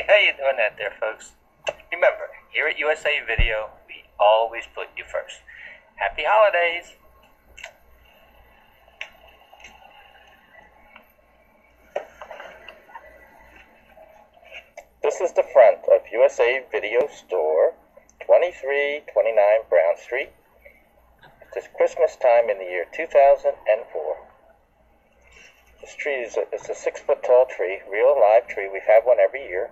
Hey, how you doing out there, folks? Remember, here at USA Video, we always put you first. Happy holidays! This is the front of USA Video Store, 2329 Brown Street. It's Christmas time in the year 2004. This tree is a 6-foot tall tree, real live tree. We've had one every year.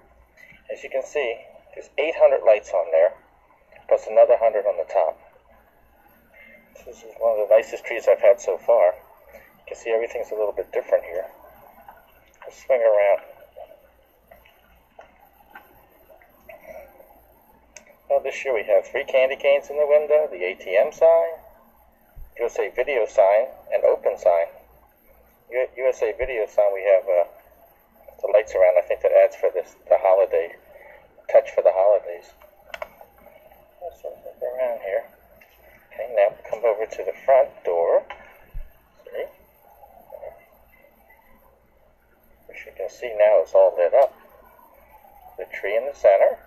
As you can see, there's 800 lights on there, plus another 100 on the top. This is one of the nicest trees I've had so far. You can see everything's a little bit different here. Let's swing around. Well, this year we have 3 candy canes in the window, the ATM sign, USA Video sign, and open sign. USA Video sign, we have the lights around. I think that adds for the holiday touch for the holidays. Let's look around here. Okay, now come over to the front door. See? Which you can see now is all lit up. The tree in the center.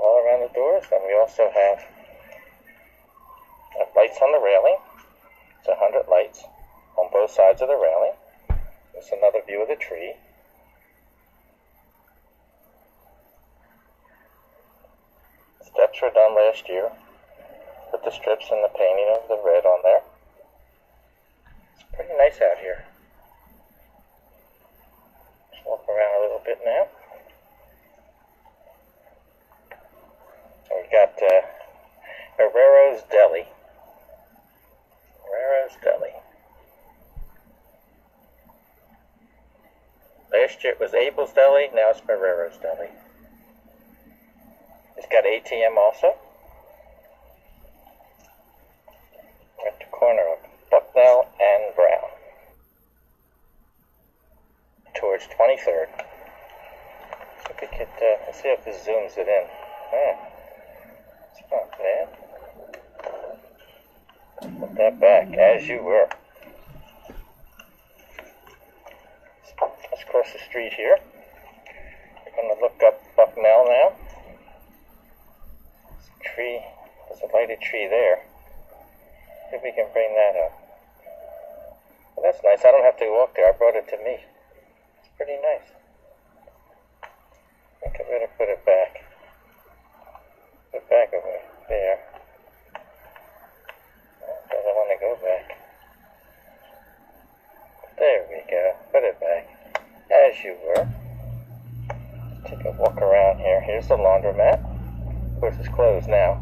All around the doors. And we also have lights on the railing. It's 100 lights on both sides of the railing. There's another view of the tree. Steps were done last year with the strips and the painting of the red on there. It's pretty nice out here. Let's walk around a little bit now. We got Herrero's Deli. Herrero's Deli. Last year it was Abel's Deli, now it's Herrero's Deli. It's got ATM also. We're at the corner of Bucknell and Brown. Towards 23rd. So we could, let's see if this zooms it in. Yeah. It's not bad. Put that back, as you were. Let's cross the street here. We're going to look up Bucknell now. Tree, there's a lighted tree there. See if we can bring that up. Well, that's nice. I don't have to walk there. I brought it to me. It's pretty nice. I think I better put it back. Put it back over there. Doesn't want to go back. There we go. Put it back. As you were. Take a walk around here. Here's the laundromat. Of course, it's closed now.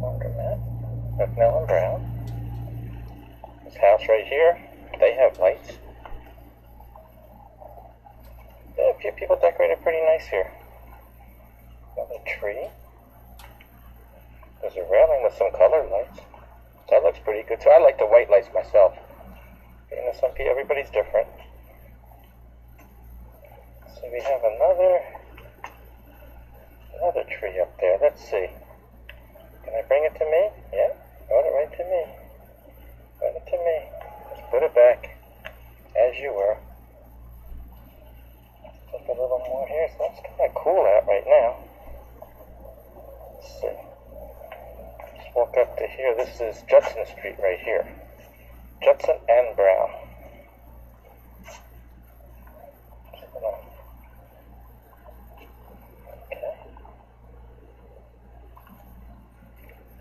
Laundromat. Bucknell and Brown. This house right here, they have lights. Yeah, a few people decorated pretty nice here. Another tree. There's a railing with some colored lights. That looks pretty good too. I like the white lights myself. You know, some people, everybody's different. So we have another tree up there. Let's see. Can I bring it to me? Yeah, brought it right to me. Brought it to me. Let's put it back as you were. Take a little more here. So it's kind of cool out right now. Let's see. Let's walk up to here. This is Judson Street right here. Judson and Brown.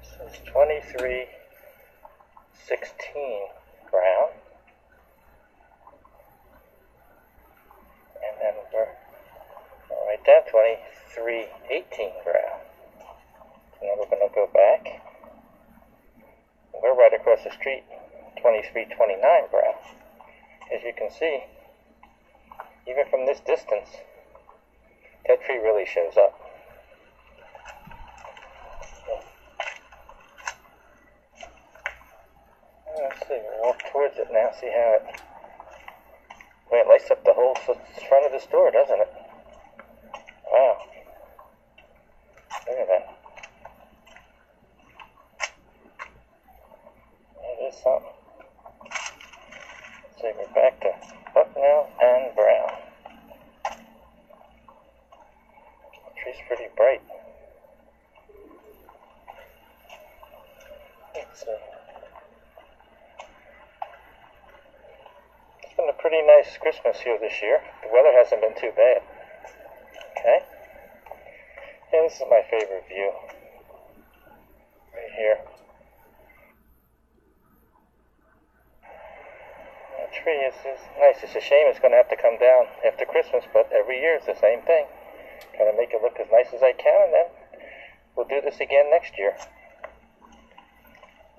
This is 2316 Brown. And then we're right down 2318 Brown. And then we're going to go back. We're right across the street, 2329 Brown. As you can see, even from this distance, that tree really shows up. Let's see, we'll walk towards it now, see how it lights up the whole front of the store, doesn't it? Wow. Look at that. That is something. Let's see, we're back to Bucknell and pretty nice Christmas here this year. The weather hasn't been too bad. Okay. Yeah, this is my favorite view. Right here. The tree is nice. It's a shame it's going to have to come down after Christmas, but every year it's the same thing. Trying to make it look as nice as I can, and then we'll do this again next year.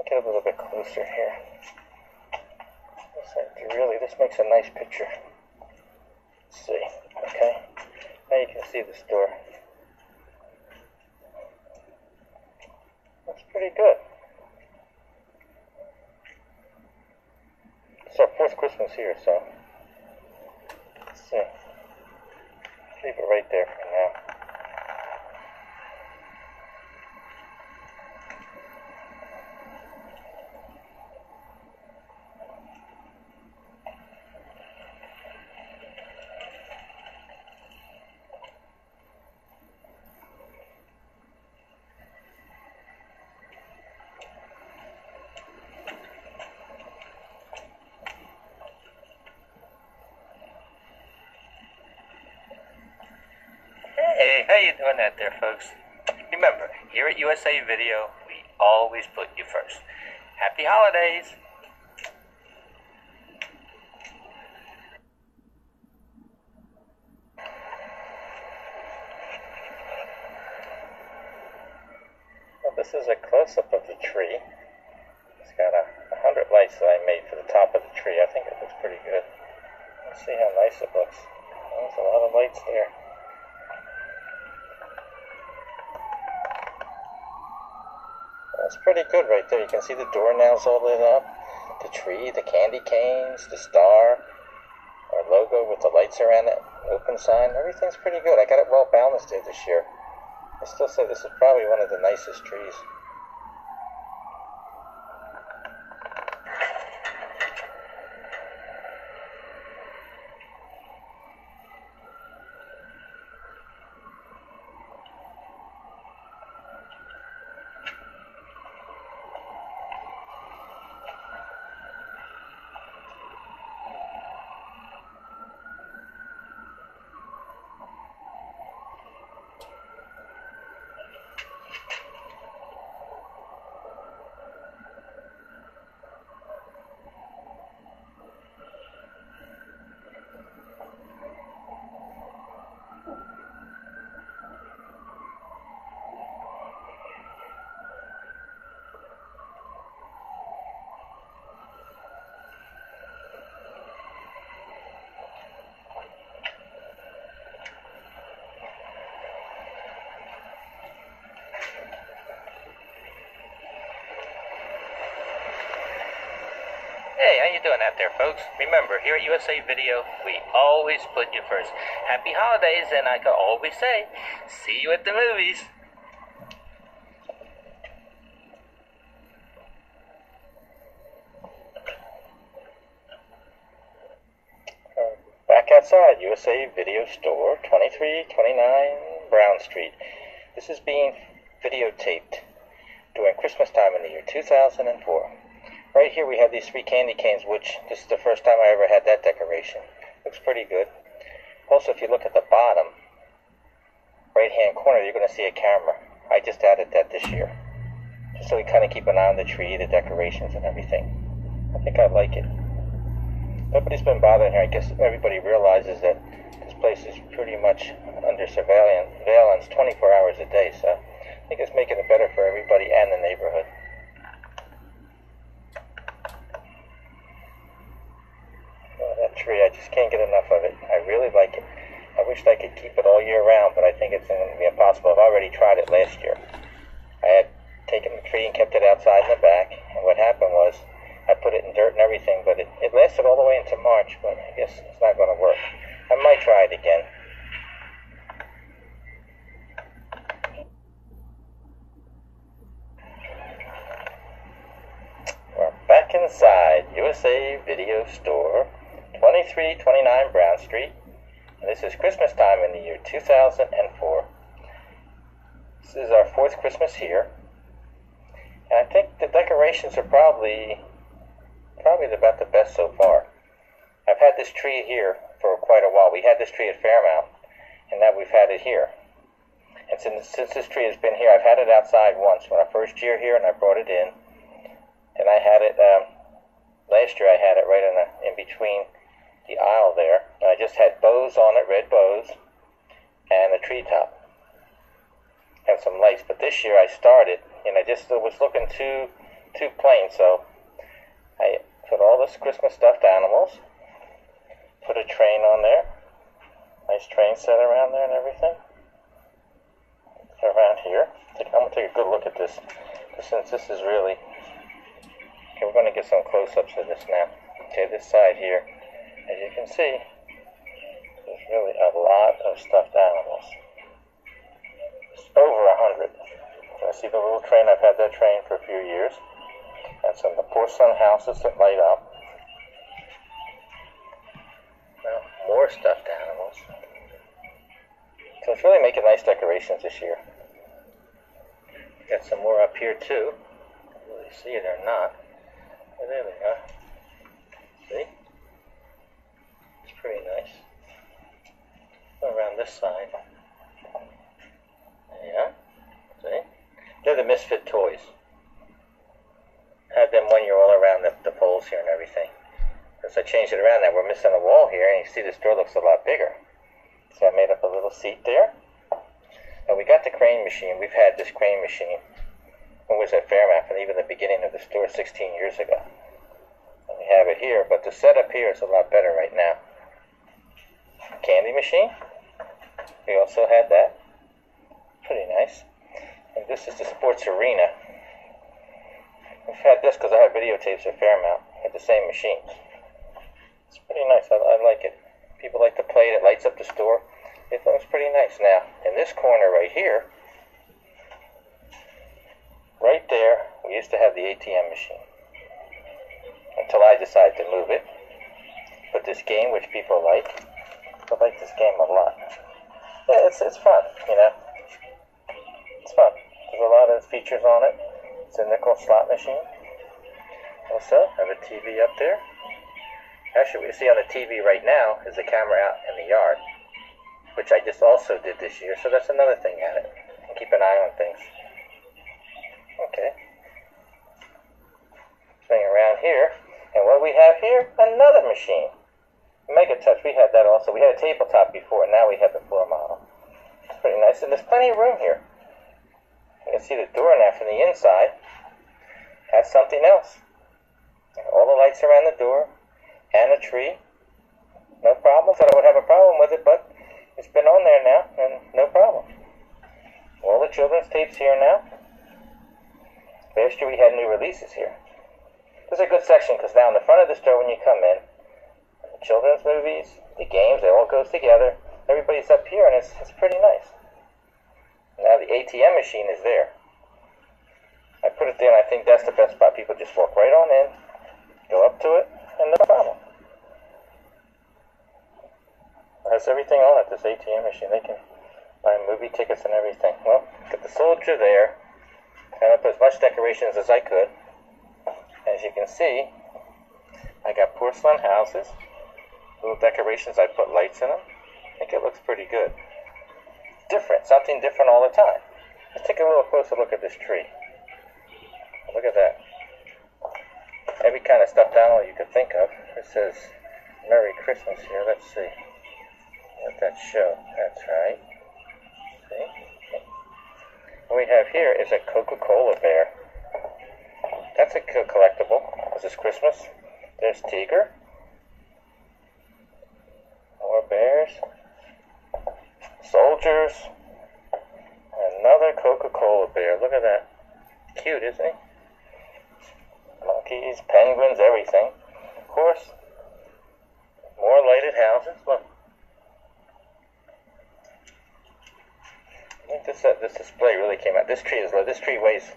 Get a little bit closer here. This makes a nice picture. Let's see. Okay. Now you can see the store. That's pretty good. It's our fourth Christmas here, so let's see. Leave it right there for now. Hey, how you doing out there, folks? Remember, here at USA Video, we always put you first. Happy holidays! Well, this is a close-up of the tree. It's got 100 lights that I made for the top of the tree. I think it looks pretty good. Let's see how nice it looks. There's a lot of lights there. That's pretty good right there. You can see the doorknobs all lit up, the tree, the candy canes, the star, our logo with the lights around it, open sign. Everything's pretty good. I got it well balanced here this year. I still say this is probably one of the nicest trees. Hey, how you doing out there, folks? Remember, here at USA Video, we always put you first. Happy holidays, and I can always say, see you at the movies. Back outside, USA Video Store, 2329 Brown Street. This is being videotaped during Christmas time in the year 2004. Right here we have these 3 candy canes, which this is the first time I ever had that decoration. Looks pretty good. Also, if you look at the bottom right-hand corner, you're going to see a camera. I just added that this year, just so we kind of keep an eye on the tree, the decorations, and everything. I think I like it. Nobody's been bothering here. I guess everybody realizes that this place is pretty much under surveillance 24 hours a day, so I think it's making it better for everybody and the neighborhood. That tree, I just can't get enough of it. I really like it. I wish I could keep it all year round, but I think it's going to be impossible. I've already tried it last year. I had taken the tree and kept it outside in the back, and what happened was I put it in dirt and everything, but it lasted all the way into March, but I guess it's not going to work. I might try it again. We're back inside USA Video Store, 2329 Brown Street. And this is Christmas time in the year 2004. This is our 4th Christmas here. And I think the decorations are probably about the best so far. I've had this tree here for quite a while. We had this tree at Fairmount, and now we've had it here. And since this tree has been here, I've had it outside once. When I first year here, and I brought it in. And I had it, last year I had it right in between the aisle there. And I just had bows on it, red bows, and a treetop. And some lights. But this year I started, and I just was looking too plain. So I put all this Christmas stuffed animals, put a train on there. Nice train set around there and everything. Around here. I'm going to take a good look at this. Since this is really... Okay, we're going to get some close-ups of this now. Okay, this side here, as you can see, there's really a lot of stuffed animals. It's over 100. I see the little train. I've had that train for a few years. And some of the porcelain houses that light up. Now, more stuffed animals. So it's really making nice decorations this year. Got some more up here too. Can't really see it or not. Oh, there they are. See? It's pretty nice. Go around this side. Yeah. See? They're the Misfit toys. Had them 1 year all around the poles here and everything. As I changed it around now, we're missing a wall here, and you see this door looks a lot bigger. So I made up a little seat there. And we got the crane machine. We've had this crane machine when we was at Fairmount from even the beginning of the store 16 years ago. And we have it here, but the setup here is a lot better right now. Candy machine. We also had that. Pretty nice. And this is the sports arena. We've had this because I have videotapes at Fairmount with the same machines. It's pretty nice. I like it. People like to play it. It lights up the store. It looks pretty nice. Now, in this corner right here, right there, we used to have the ATM machine. Until I decided to move it. But this game, which people like, I like this game a lot. Yeah, it's fun, you know. It's fun. There's a lot of features on it. It's a nickel slot machine. Also, I have a TV up there. Actually, what you see on the TV right now is the camera out in the yard, which I just also did this year, so that's another thing at it. And keep an eye on things. Okay. Swing around here, and what do we have here? Another machine. Mega Touch, we had that also. We had a tabletop before, and now we have the floor model. It's pretty nice, and there's plenty of room here. You can see the door now from the inside has something else. All the lights around the door, and a tree. No problem. Thought I would have a problem with it, but it's been on there now, and no problem. All the children's tapes here now. Last year we had new releases here. This is a good section, because now in the front of the store when you come in, the children's movies, the games, it all goes together. Everybody's up here, and it's pretty nice. Now the ATM machine is there. I put it there, and I think that's the best spot. People just walk right on in, go up to it, and no problem. It has everything on it, this ATM machine. They can buy movie tickets and everything. Well, got the soldier there, and I put as much decorations as I could. As you can see, I got porcelain houses, little decorations. I put lights in them. I think it looks pretty good. Different, something different all the time. Let's take a little closer look at this tree. Look at that. Every kind of stuffed animal you could think of. It says Merry Christmas here. Let's see. Let that show. That's right. See? What we have here is a Coca-Cola bear. That's a collectible. This is Christmas. There's Tiger. More bears. Soldiers. Another Coca-Cola bear. Look at that. Cute, isn't he? Monkeys, penguins, everything. Of course, more lighted houses. Look. I think this display really came out. This tree is low. This tree weighs,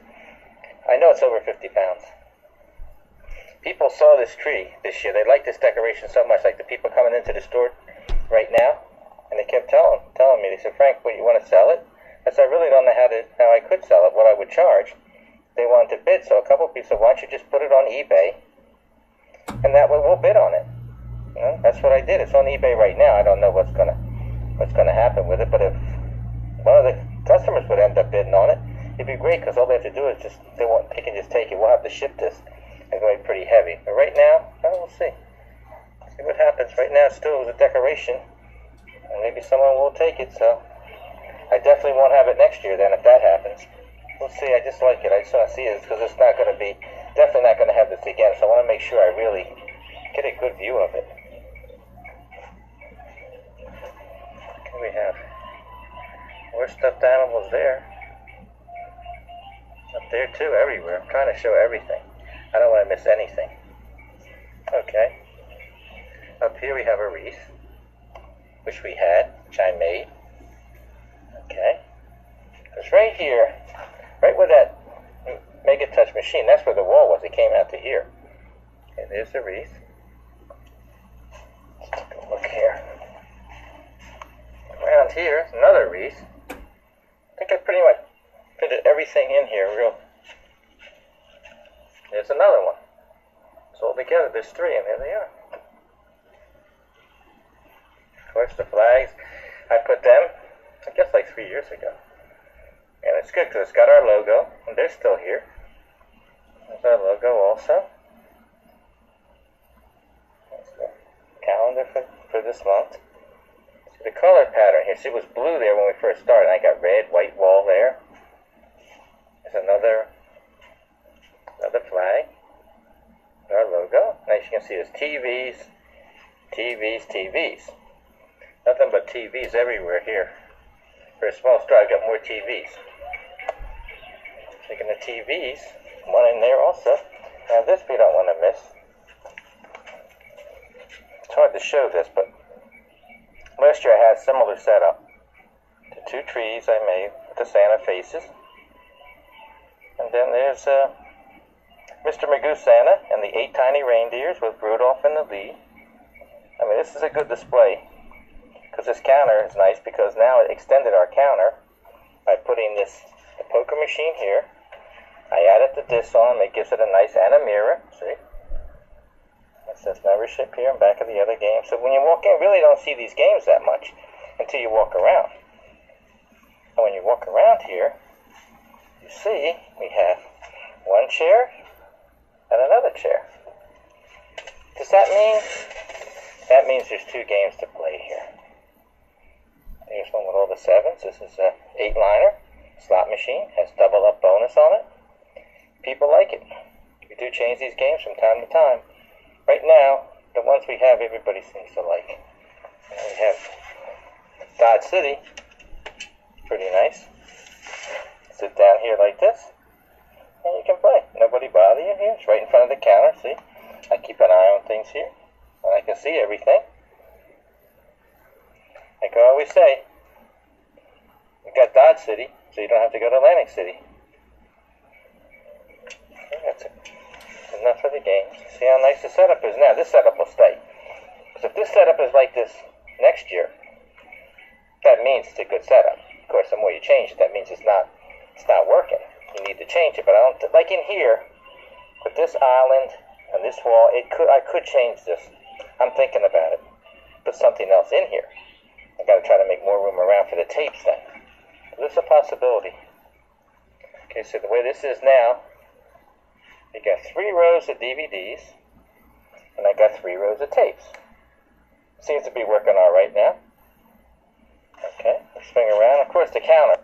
I know it's over 50 pounds. People saw this tree this year. They liked this decoration so much, like the people coming into the store right now, and they kept telling me, they said, Frank, what, you want to sell it? I said, I really don't know how I could sell it, what I would charge. They wanted to bid, so a couple of people said, why don't you just put it on eBay, and that way we'll bid on it. Well, that's what I did. It's on eBay right now. I don't know what's gonna happen with it, but if one of the customers would end up bidding on it, it'd be great because all they have to do is they can just take it. We'll have to ship this. It's going to be pretty heavy. But right now, we'll see. See what happens. Right now, it's still a decoration, and maybe someone will take it. So I definitely won't have it next year. Then, if that happens, we'll see. I just like it. I just want to see it because it's not going to be definitely not going to have this again. So I want to make sure I really get a good view of it. What do we have? More stuffed animals there. Up there too, everywhere. I'm trying to show everything. I don't want to miss anything. Okay. Up here we have a wreath, which we had, which I made. Okay. It's right here, right where that Mega Touch machine, that's where the wall was. It came out to here. Okay, there's the wreath. Let's take a look here. Around here is another wreath. I think I pretty much fitted everything in here real. There's another one. So altogether there's three, and there they are. Of course, the flags, I put them, I guess like 3 years ago. And it's good because it's got our logo, and they're still here. There's our logo also. That's the calendar for this month. See the color pattern here. See, it was blue there when we first started. I got red, white wall there. There's another flag. Our logo. Now you can see there's TVs, TVs, TVs. Nothing but TVs everywhere here. For a small store, I've got more TVs. Taking the TVs, one in there also. Now this we don't want to miss. It's hard to show this, but last year I had a similar setup. The two trees I made with the Santa faces. And then there's Mr. Magoo Santa and the 8 tiny reindeers with Rudolph in the lead. I mean, this is a good display. Because this counter is nice because now it extended our counter by putting the poker machine here. I added the disc on. It gives it a nice and a mirror. See? It says membership here and back of the other game. So when you walk in, you really don't see these games that much until you walk around. And when you walk around here, you see we have one chair and another chair. Does that mean? That means there's 2 games to play here. Here's one with all the 7s. This is a 8-liner slot machine. Has double up bonus on it. People like it. We do change these games from time to time. Right now, the ones we have, everybody seems to like. We have Dodge City. Pretty nice. Sit down here like this, and you can play. Nobody bother you here. It's right in front of the counter. See? I keep an eye on things here, and I can see everything. Like I always say, we got Dodge City, so you don't have to go to Atlantic City. Okay, that's it. Enough of the games. See how nice the setup is now. This setup will stay. Because if this setup is like this next year, that means it's a good setup. Of course, the more you change it, that means it's not working. You need to change it. But I don't like in here with this island and this wall. I could change this. I'm thinking about it. Put something else in here. I got to try to make more room around for the tapes then. There's a possibility. Okay, so the way this is now, you got 3 rows of DVDs, and I got 3 rows of tapes. Seems to be working all right now. Okay, let's swing around. Of course, the counter.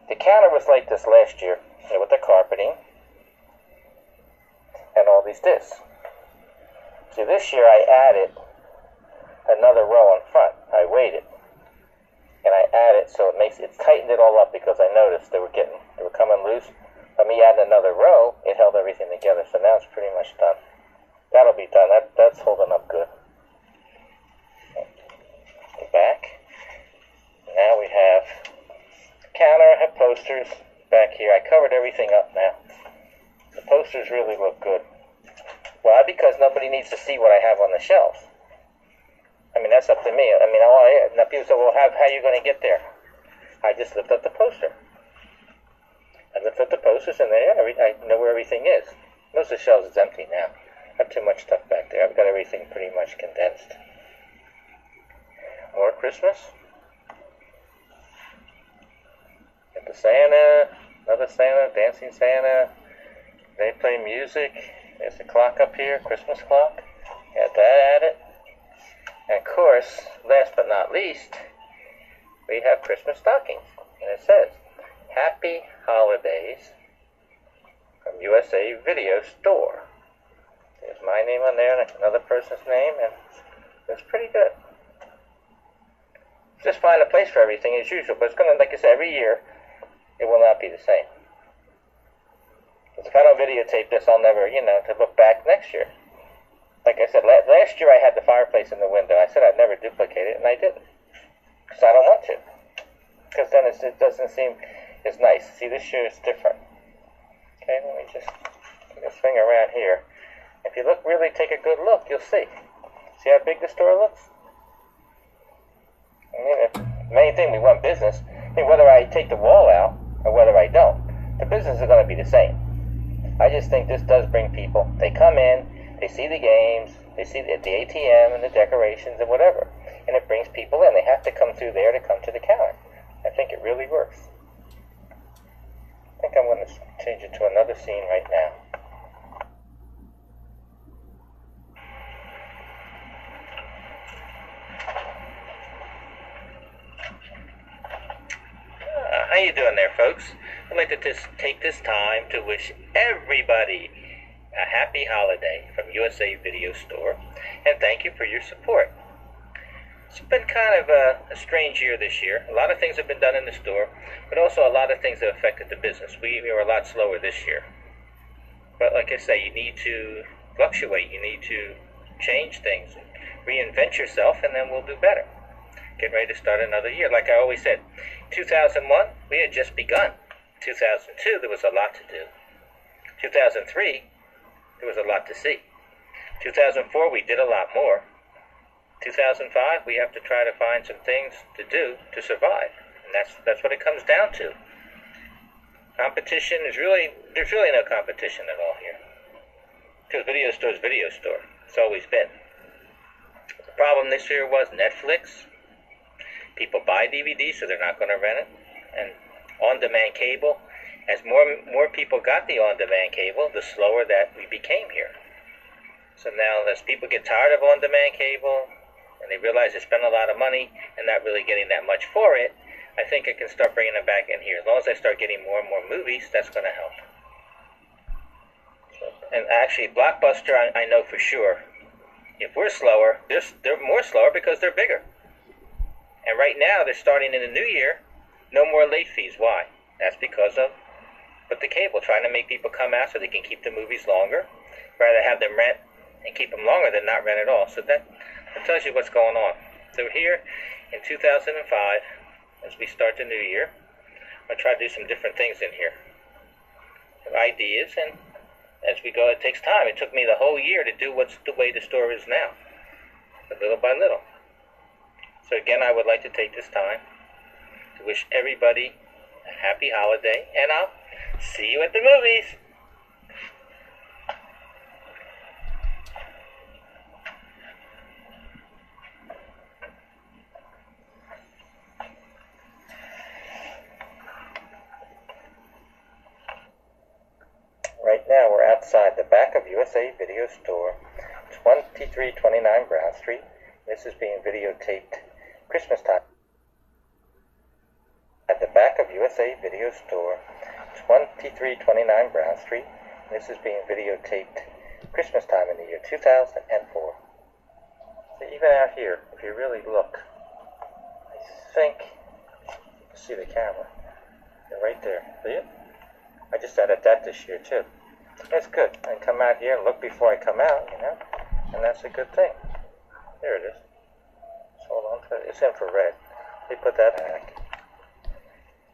The counter was like this last year, with the carpeting and all these discs. See, this year I added another row in front. I waited. And I added, so it tightened it all up because I noticed they were coming loose. By me adding another row, it held everything together. So now it's pretty much done. That'll be done. That's holding up good. The back. Now we have counter. I have posters back here. I covered everything up now. The posters really look good. Why? Because nobody needs to see what I have on the shelves. I mean, that's up to me. I mean, now people say, well, how are you going to get there? I just lift up the poster. I lift up the posters, and there, I know where everything is. Most of the shelves is empty now. Not too much stuff back there. I've got everything pretty much condensed. More Christmas. Got the Santa, another Santa, dancing Santa. They play music. There's the clock up here, Christmas clock. Got that at it. And of course, last but not least, we have Christmas stockings. And it says, Happy Holidays from USA Video Store. There's my name on there and another person's name, and it's pretty good. Just find a place for everything as usual, but it's going to, like I said, every year, it will not be the same. Because if I don't videotape this, I'll never, to look back next year. Like I said, last year I had the fireplace in the window. I said I'd never duplicate it, and I didn't. Because I don't want to. Because then it doesn't seem as nice. See, this year is different. Okay, let me just put this thing around here. If you take a good look, you'll see. See how big the store looks? I mean, the main thing, we want business. I mean, whether I take the wall out or whether I don't, the business is going to be the same. I just think this does bring people. They come in, they see the games, they see the ATM and the decorations and whatever. And it brings people in. They have to come through there to come to the counter. I think it really works. I think I'm going to change it to another scene right now. How you doing there, folks? I'd like to just take this time to wish everybody a happy holiday from USA Video Store, and thank you for your support. It's been kind of a strange year this year. A lot of things have been done in the store, but also a lot of things have affected the business. We were a lot slower this year. But like I say, you need to fluctuate. You need to change things, reinvent yourself, and then we'll do better. Get ready to start another year. Like I always said, 2001, we had just begun. 2002, there was a lot to do. 2003, there was a lot to see. 2004, we did a lot more. 2005, we have to try to find some things to do to survive. And that's what it comes down to. Competition there's really no competition at all here. Because video store is video store. It's always been. The problem this year was Netflix. People buy DVDs, so they're not going to rent it. And on-demand cable. As more people got the on-demand cable, the slower that we became here. So now, as people get tired of on-demand cable, and they realize they spend a lot of money and not really getting that much for it, I think I can start bringing them back in here. As long as I start getting more and more movies, that's going to help. And actually, Blockbuster, I know for sure, if we're slower, they're more slower because they're bigger. And right now, they're starting in the new year, no more late fees. Why? That's because of the cable, trying to make people come out so they can keep the movies longer. Rather have them rent and keep them longer than not rent at all. So that tells you what's going on. So here in 2005, as we start the new year, I'll try to do some different things in here. Some ideas, and as we go, it takes time. It took me the whole year to do what's the way the store is now, but little by little. So again, I would like to take this time to wish everybody a happy holiday, and I'll see you at the movies. Right now we're outside the back of USA Video Store, 2329 Brown Street. This is being videotaped Christmas time. At the back of USA Video Store, 2329 Brown Street. This is being videotaped Christmas time in the year 2004. So even out here, if you really look, I think you can see the camera. They're right there. See it? I just added that this year too. That's good. I can come out here and look before I come out, and that's a good thing. There it is. So hold on to it. It's infrared. They put that back.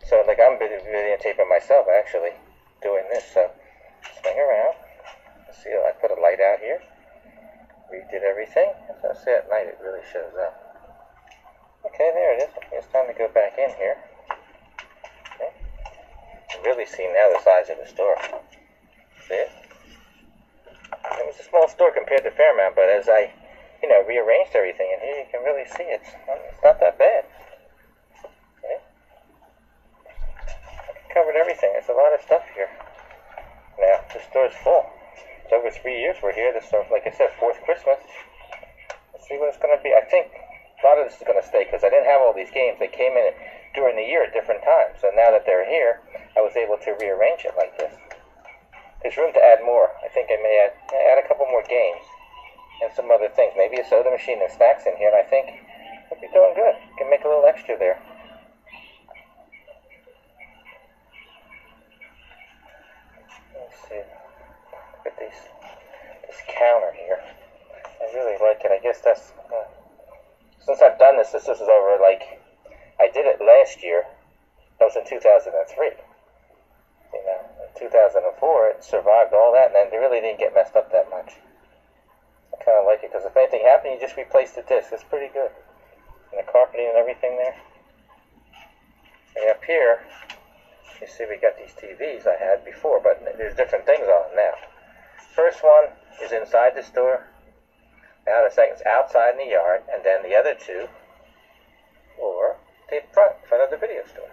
So like I'm videotaping myself actually doing this. So swing around. See, I put a light out here. Redid everything. So see, at night it really shows up. Okay, there it is. It's time to go back in here. Okay. You really see now the size of the store. See it? It was a small store compared to Fairmount, but as I, rearranged everything, and here you can really see it's not that bad. Okay. Covered everything. There's a lot of stuff here. Now, the store's full. It's over 3 years we're here. This store, like I said, fourth Christmas. Let's see what it's going to be. I think a lot of this is going to stay because I didn't have all these games. They came in during the year at different times. So now that they're here, I was able to rearrange it like this. There's room to add more. I think I may add a couple more games and some other things. Maybe a soda machine and snacks in here, and I think we'll be doing good. Can make a little extra there. Let's see. Look at this counter here. I really like it. I guess that's since I've done this is over. Like I did it last year. That was in 2003. In 2004, it survived all that, and then it really didn't get messed up that much. I kind of like it, because if anything happened, you just replace the disc. It's pretty good. And the carpeting and everything there. And up here, you see we got these TVs I had before, but there's different things on them now. First one is inside the store. Now the second's outside in the yard, and then the other two are the front of the video store.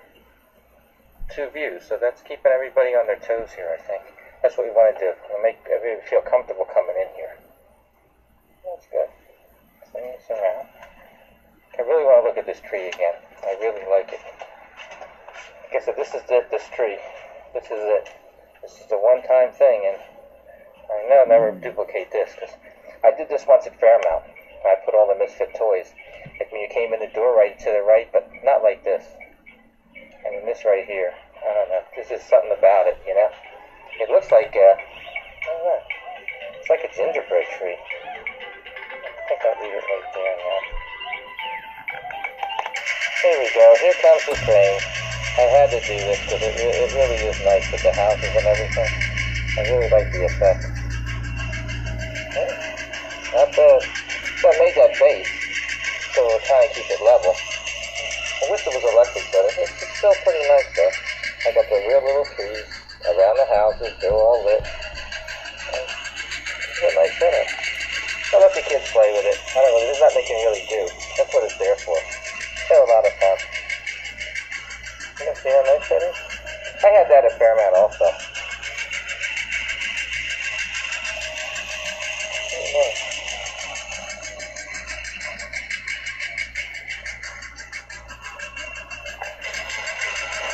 Two views, so that's keeping everybody on their toes here, I think. That's what we want to do. We'll make everybody feel comfortable coming in here. That's good. Swing this around. I really want to look at this tree again. I really like it. Like I said, this is this tree. This is it. This is the one-time thing, and I know I'll never duplicate this, because I did this once at Fairmount. I put all the Misfit toys. Like when you came in the door right to the right, but not like this. I mean, this right here, I don't know, there's just something about it, It looks like, I don't know, it's like a gingerbread tree. I think I'll leave it right there now. Here we go, here comes the train. I had to do this because it really is nice with the houses and everything. I really like the effect. Okay. Not bad. So I made that base, so we'll try and keep it level. I wish it was electric, but it's still pretty nice though. I got the real little trees around the houses, they're all lit. It's a nice setup. I'll let the kids play with it. I don't know, there's nothing they can really do. That's what it's there for. They're a lot of fun. You can see how nice that is? I had that at Fairmount also.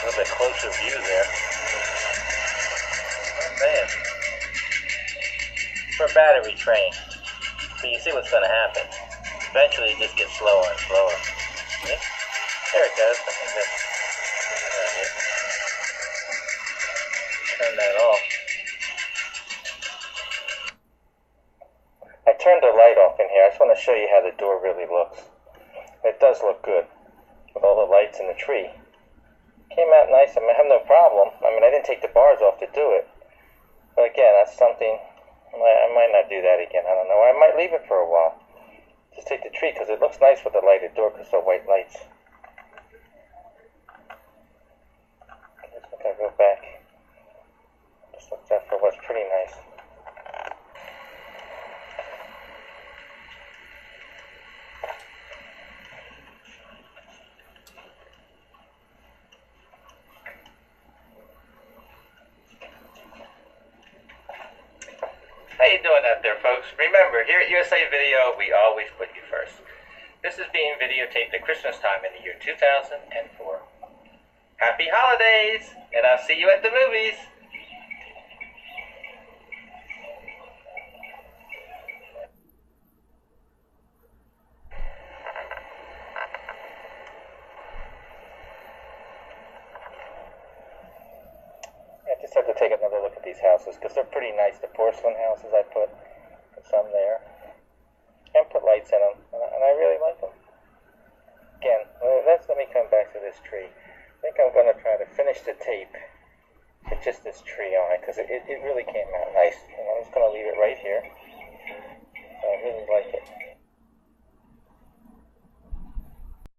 A little bit closer view there. Oh, man. For a battery train. So you see what's going to happen. Eventually it just gets slower and slower. See? There it goes. I think that's it. Turn that off. I turned the light off in here. I just want to show you how the door really looks. It does look good with all the lights in the tree. Came out nice. I have no problem. I didn't take the bars off to do it. But again, that's something, I might not do that again. I don't know. I might leave it for a while. Just take the tree because it looks nice with the lighted door because they're white lights. I think I'll go back. Just look that for what's pretty nice. How you doing out there, folks? Remember, here at USA Video, we always put you first. This is being videotaped at Christmas time in the year 2004. Happy holidays, and I'll see you at the movies. I just have to take another look at these houses because they're pretty nice. The porcelain houses I put some there and put lights in them, and I really like them. Again, let me come back to this tree. I think I'm going to try to finish the tape with just this tree on it because it really came out nice. And I'm just going to leave it right here. So I really like it.